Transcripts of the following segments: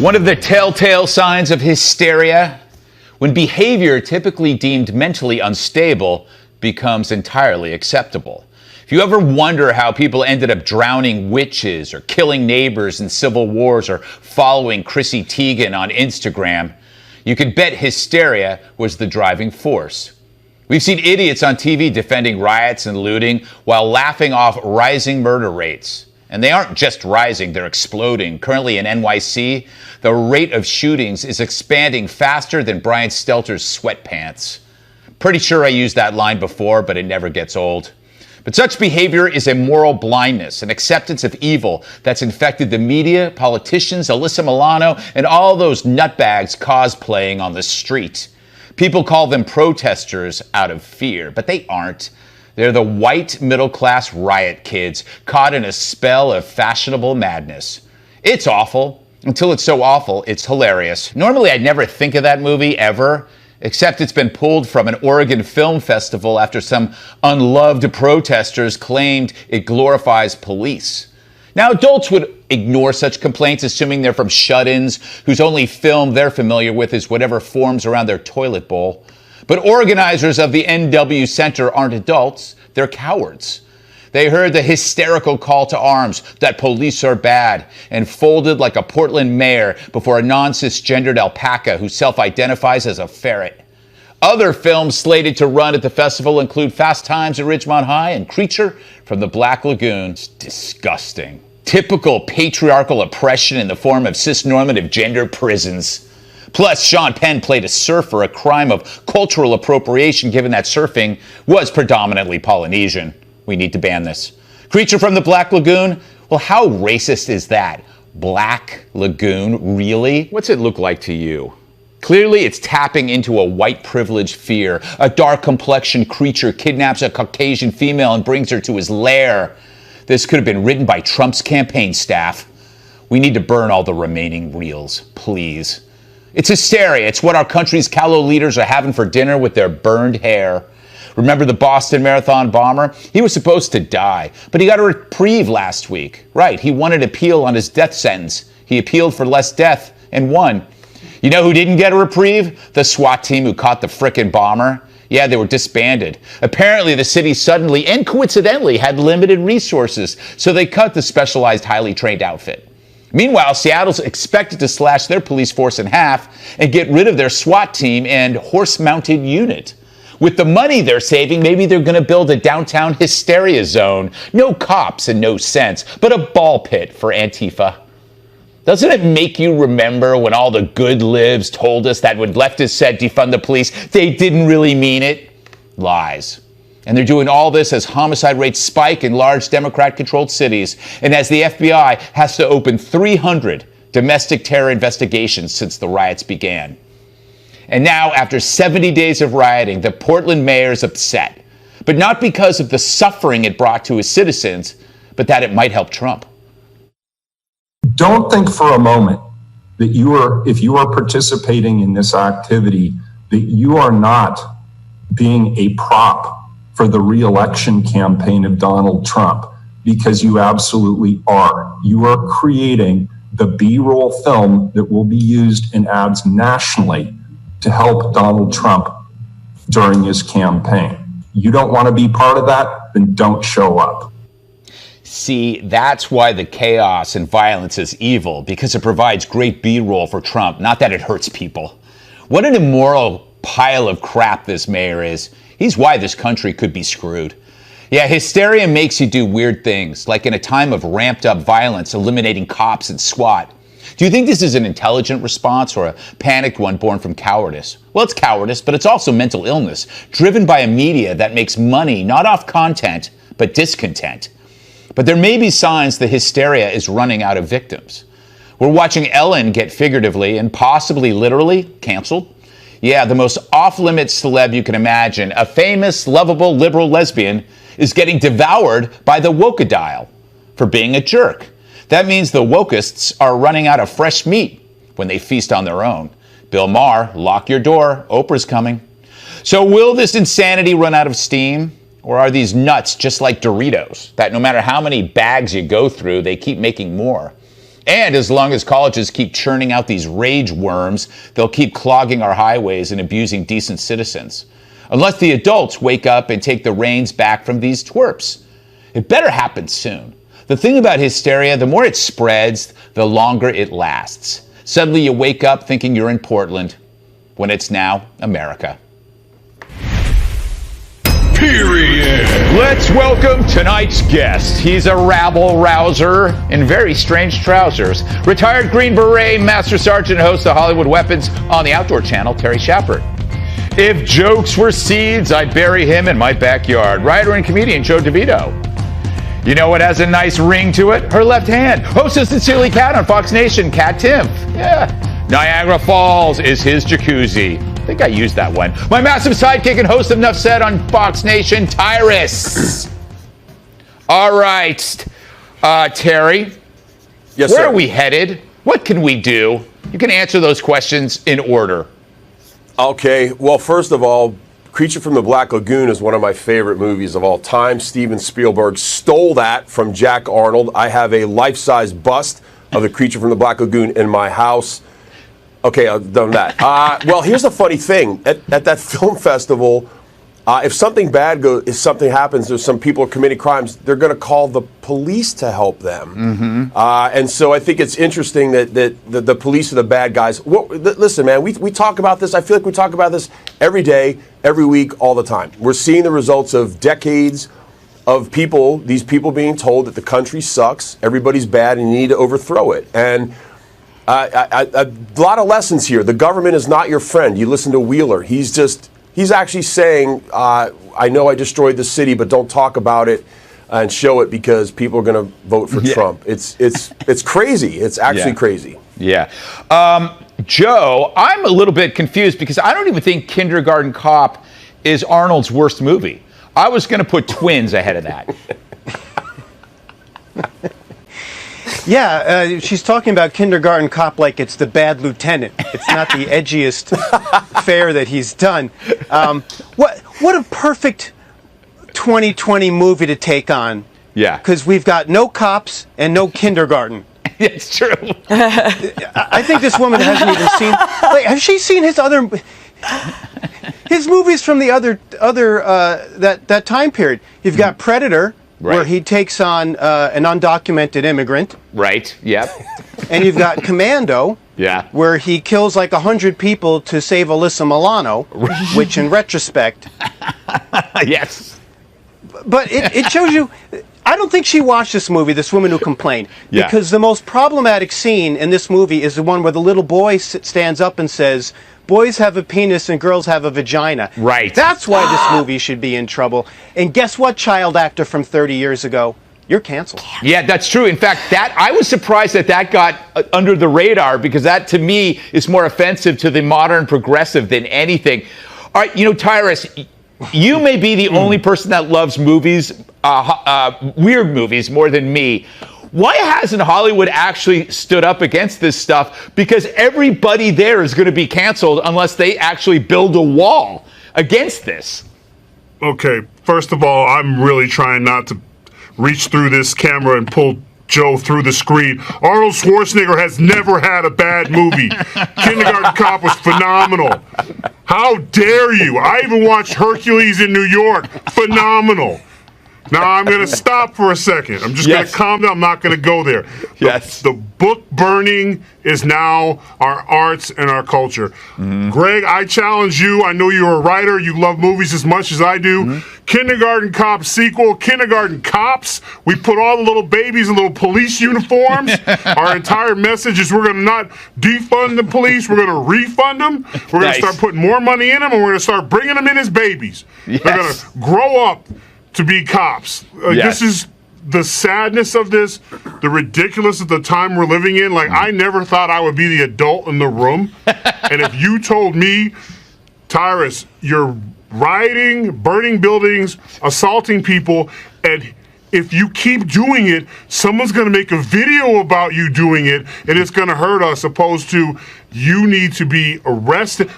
One of the telltale signs of hysteria, when behavior typically deemed mentally unstable becomes entirely acceptable. If you ever wonder how people ended up drowning witches or killing neighbors in civil wars or following Chrissy Teigen on Instagram, you can bet hysteria was the driving force. We've seen idiots on TV defending riots and looting while laughing off rising murder rates. And they aren't just rising, they're exploding. Currently in NYC, the rate of shootings is expanding faster than Brian Stelter's sweatpants. Pretty sure I used that line before, but it never gets old. But such behavior is a moral blindness, an acceptance of evil that's infected the media, politicians, Alyssa Milano, and all those nutbags cosplaying on the street. People call them protesters out of fear, but they aren't. They're the white middle-class riot kids caught in a spell of fashionable madness. It's awful. Until it's so awful, it's hilarious. Normally, I'd never think of that movie, ever, except it's been pulled from an Oregon film festival after some unloved protesters claimed it glorifies police. Now, adults would ignore such complaints, assuming they're from shut-ins whose only film they're familiar with is whatever forms around their toilet bowl. But organizers of the NW Center aren't adults, they're cowards. They heard the hysterical call to arms that police are bad and folded like a Portland mayor before a non-cisgendered alpaca who self-identifies as a ferret. Other films slated to run at the festival include Fast Times at Ridgemont High and Creature from the Black Lagoon. It's disgusting. Typical patriarchal oppression in the form of cisnormative gender prisons. Plus, Sean Penn played a surfer, a crime of cultural appropriation given that surfing was predominantly Polynesian. We need to ban this. Creature from the Black Lagoon? Well, how racist is that? Black Lagoon, really? What's it look like to you? Clearly, it's tapping into a white privilege fear. A dark-complexioned creature kidnaps a Caucasian female and brings her to his lair. This could have been written by Trump's campaign staff. We need to burn all the remaining reels, please. It's hysteria. It's what our country's callow leaders are having for dinner with their burned hair. Remember the Boston Marathon bomber? He was supposed to die, but he got a reprieve last week. Right, he won an appeal on his death sentence. He appealed for less death and won. You know who didn't get a reprieve? The SWAT team who caught the frickin' bomber. Yeah, they were disbanded. Apparently, the city suddenly and coincidentally had limited resources, so they cut the specialized, highly trained outfit. Meanwhile, Seattle's expected to slash their police force in half and get rid of their SWAT team and horse-mounted unit. With the money they're saving, maybe they're going to build a downtown hysteria zone. No cops and no sense, but a ball pit for Antifa. Doesn't it make you remember when all the good libs told us that when leftists said defund the police, they didn't really mean it? Lies. And they're doing all this as homicide rates spike in large Democrat-controlled cities and as the FBI has to open 300 domestic terror investigations since the riots began. And now, after 70 days of rioting, the Portland mayor is upset. But not because of the suffering it brought to his citizens, but that it might help Trump. Don't think for a moment that if you are participating in this activity, that you are not being a prop for the re-election campaign of Donald Trump, because you absolutely are. You are creating the B-roll film that will be used in ads nationally to help Donald Trump during his campaign. You don't want to be part of that, then don't show up. See, that's why the chaos and violence is evil, because it provides great B-roll for Trump, not that it hurts people. What an immoral pile of crap this mayor is. He's why this country could be screwed. Yeah, hysteria makes you do weird things, like in a time of ramped up violence, eliminating cops and SWAT. Do you think this is an intelligent response or a panicked one born from cowardice? Well, it's cowardice, but it's also mental illness, driven by a media that makes money not off content, but discontent. But there may be signs the hysteria is running out of victims. We're watching Ellen get figuratively and possibly literally canceled. Yeah, the most off-limits celeb you can imagine, a famous, lovable, liberal lesbian, is getting devoured by the wokeadile for being a jerk. That means the wokists are running out of fresh meat when they feast on their own. Bill Maher, lock your door, Oprah's coming. So will this insanity run out of steam? Or are these nuts just like Doritos, that no matter how many bags you go through, they keep making more? And as long as colleges keep churning out these rage worms, they'll keep clogging our highways and abusing decent citizens. Unless the adults wake up and take the reins back from these twerps. It better happen soon. The thing about hysteria, the more it spreads, the longer it lasts. Suddenly you wake up thinking you're in Portland, when it's now America. Period. Let's welcome tonight's guest. He's a rabble-rouser in very strange trousers. Retired Green Beret Master Sergeant and host of Hollywood Weapons on the Outdoor Channel, Terry Shepard. If jokes were seeds, I'd bury him in my backyard. Writer and comedian Joe DeVito. You know what has a nice ring to it? Her left hand. Host of Sincerely Cat on Fox Nation, Cat Timpf. Yeah. Niagara Falls is his jacuzzi. I think I used that one. My massive sidekick and host of Enough Said on Fox Nation, Tyrus. All right, Terry. Yes, Where sir. are we headed? What can we do? You can answer those questions in order. Okay, well, first of all, Creature from the Black Lagoon is one of my favorite movies of all time. Steven Spielberg stole that from Jack Arnold. I have a life-size bust of the Creature from the Black Lagoon in my house. Okay, I've done that. Well, here's the funny thing. At that film festival, if something bad goes, if something happens, there's some people committing crimes, they're going to call the police to help them. And so I think it's interesting that the police are the bad guys. Well, listen, man, we talk about this. I feel like we talk about this every day, every week, all the time. We're seeing the results of decades of these people being told that the country sucks, everybody's bad, and you need to overthrow it. And a lot of lessons here. The government is not your friend. You listen to Wheeler. He's actually saying, I know I destroyed the city, but don't talk about it and show it because people are going to vote for Trump. It's crazy. It's actually crazy. Yeah. Joe, I'm a little bit confused because I don't even think Kindergarten Cop is Arnold's worst movie. I was going to put Twins ahead of that. Yeah, she's talking about Kindergarten Cop like it's the Bad Lieutenant. It's not the edgiest fare that he's done. What a perfect 2020 movie to take on. Yeah. Because we've got no cops and no kindergarten. It's true. I think this woman hasn't even seen. Like, has she seen his movies from the other that time period? You've got Predator. Right. Where he takes on an undocumented immigrant. Right, yep. And you've got Commando, where he kills like 100 people to save Alyssa Milano, which in retrospect... Yes. But it shows you... I don't think she watched this movie, this woman who complained. Yeah. Because the most problematic scene in this movie is the one where the little boy stands up and says... Boys have a penis and girls have a vagina. Right. That's why this movie should be in trouble. And guess what, child actor from 30 years ago? You're canceled. Yeah, that's true. In fact, I was surprised that got under the radar because that, to me, is more offensive to the modern progressive than anything. All right, Tyrus, you may be the only person that loves movies, weird movies, more than me. Why hasn't Hollywood actually stood up against this stuff? Because everybody there is going to be canceled unless they actually build a wall against this. Okay, first of all, I'm really trying not to reach through this camera and pull Joe through the screen. Arnold Schwarzenegger has never had a bad movie. Kindergarten Cop was phenomenal. How dare you? I even watched Hercules in New York. Phenomenal. Now, I'm going to stop for a second. I'm just going to calm down. I'm not going to go there. The book burning is now our arts and our culture. Mm-hmm. Greg, I challenge you. I know you're a writer. You love movies as much as I do. Mm-hmm. Kindergarten Cop sequel, Kindergarten Cops. We put all the little babies in little police uniforms. Our entire message is we're going to not defund the police. We're going to refund them. We're going to start putting more money in them, and we're going to start bringing them in as babies. Yes. They're going to grow up to be cops. This is the sadness of this, the ridiculous of the time we're living in. Like, I never thought I would be the adult in the room. And if you told me, Tyrus, you're rioting, burning buildings, assaulting people, and if you keep doing it, someone's going to make a video about you doing it, and it's going to hurt us, opposed to you need to be arrested.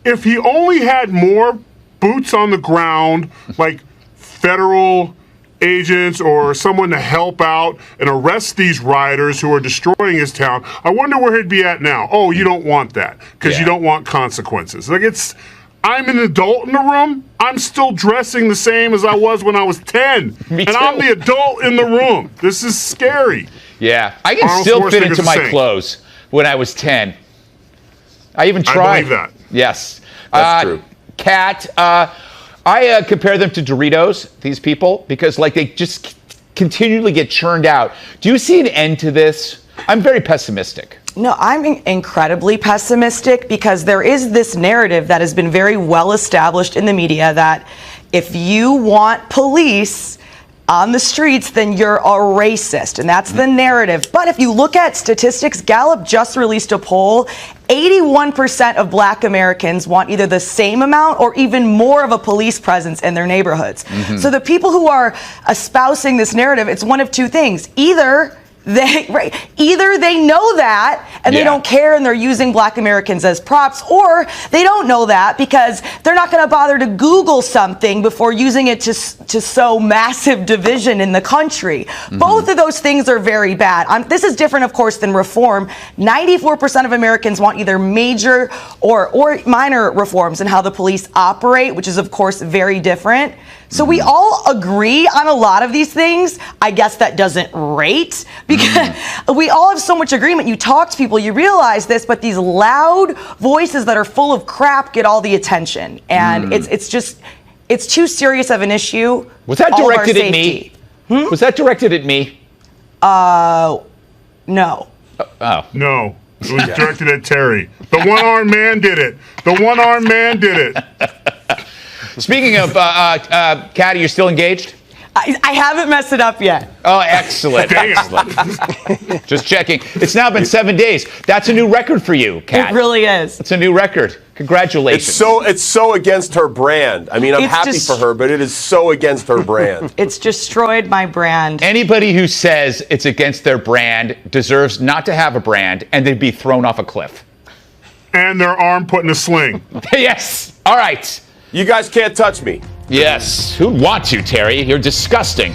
If he only had more boots on the ground, like federal agents or someone to help out and arrest these rioters who are destroying his town, I wonder where he'd be at now. Oh, you don't want that because you don't want consequences. Like, I'm an adult in the room. I'm still dressing the same as I was when I was 10. Me and too. I'm the adult in the room. This is scary. Yeah, I can Arnold still fit Schwarzenegger's into the my same. clothes when I was 10. I even tried. I believe that. Yes. That's true. Kat, I compare them to Doritos, these people, because they just continually get churned out. Do you see an end to this? I'm very pessimistic. No, I'm incredibly pessimistic because there is this narrative that has been very well established in the media that if you want police on the streets, then you're a racist. And that's the narrative. But if you look at statistics, Gallup just released a poll. 81% of Black Americans want either the same amount or even more of a police presence in their neighborhoods. So the people who are espousing this narrative, it's one of two things. Either they know that and they don't care and they're using Black Americans as props, or they don't know that because they're not going to bother to Google something before using it to sow massive division in the country. Both of those things are very bad. This is different, of course, than reform. 94% of Americans want either major or minor reforms in how the police operate, which is, of course, very different. So we all agree on a lot of these things. I guess that doesn't rate because we all have so much agreement. You talk to people, you realize this, but these loud voices that are full of crap get all the attention. And it's too serious of an issue. Was that directed at me? Was that directed at me? No. Oh. No. It was directed at Terry. The one-armed man did it. The one-armed man did it. Speaking of, Kat, you're still engaged? I haven't messed it up yet. Oh, excellent. Excellent. Just checking. It's now been 7 days. That's a new record for you, Kat. It really is. It's a new record. Congratulations. It's so against her brand. I mean, I'm happy for her, but it is so against her brand. It's destroyed my brand. Anybody who says it's against their brand deserves not to have a brand and they'd be thrown off a cliff. And their arm put in a sling. Yes. All right. You guys can't touch me. Yes. Who'd want to, Terry? You're disgusting.